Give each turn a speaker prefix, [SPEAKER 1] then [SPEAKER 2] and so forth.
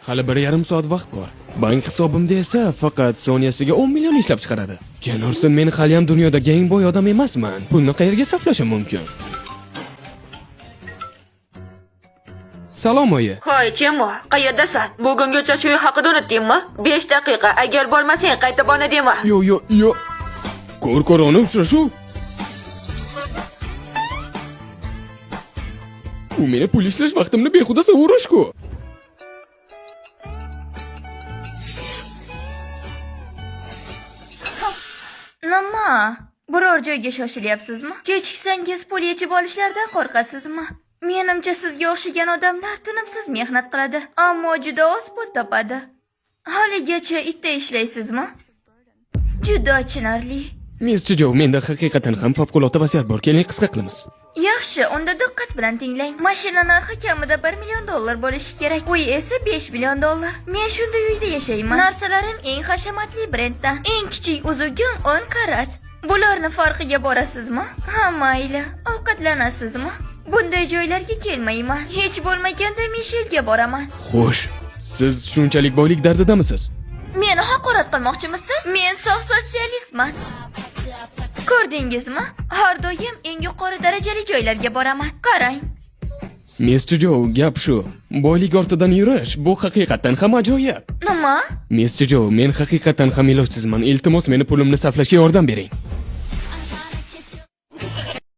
[SPEAKER 1] Hali 1,5 soat vaqt bor. Bank hisobimda esa faqat soniyasiga 10 million ishlab chiqaradi. Janorsin, men hali ham dunyoda eng boy odam emasman. Pulni qayerga sarflashim mumkin? Salom oyi.
[SPEAKER 2] Hoy, Chemo, qayerdasan? Bugungacha shu haqida unutdingmi? 5 daqiqa, agar bormasang qaytib ona dema.
[SPEAKER 1] Yo. Ko'r-ko'rona uchrashuv. U meni pul ishlash vaqtimni behuda sovurish-ku.
[SPEAKER 3] Nima? Biror joyga shoshilyapsizmi? Kechiksangiz pul yechib olishlardan qo'rqasizmi? Menimcha sizga o'xshagan odamlar tinimsiz mehnat qiladi, ammo juda oz pul topadi. Haligacha itda ishlaysizmi? Juda achinarli.
[SPEAKER 1] Mr. Joe, menda haqiqatan ham favqulodda vaziyat bor. Keling qisqa qilamiz.
[SPEAKER 3] Yaxshi, unda diqqat bilan tinglang. Mashina narxi kamida $1 million bo'lishi kerak. Uy esa $5 million. Men shunday uyda yashayman. Narsalarim eng hashamatli brenddan. Eng kichik uzugim 10 karat. Bularni farqiga borasizmi? Ha, mayli. Ovqatlanasizmi? Bunday joylarga kelmayman. Hech bo'lmaganda Mishelga boraman.
[SPEAKER 1] Xo'sh, siz shunchalik boylik dardidamisiz?
[SPEAKER 3] Meni haqorat qilmoqchimisiz? Men sog' sotsialistman. Ko'rdingizmi? Har doim eng yuqori darajali joylarga boraman. Qarang.
[SPEAKER 1] Mr. Joe, gap shu. Boylik ortidan yurish bu haqiqatan ham ajoyib.
[SPEAKER 3] Nima?
[SPEAKER 1] Mr. Joe, men haqiqatan ham ilojsizman. Iltimos, meni pulimni sarflashga yordam bering.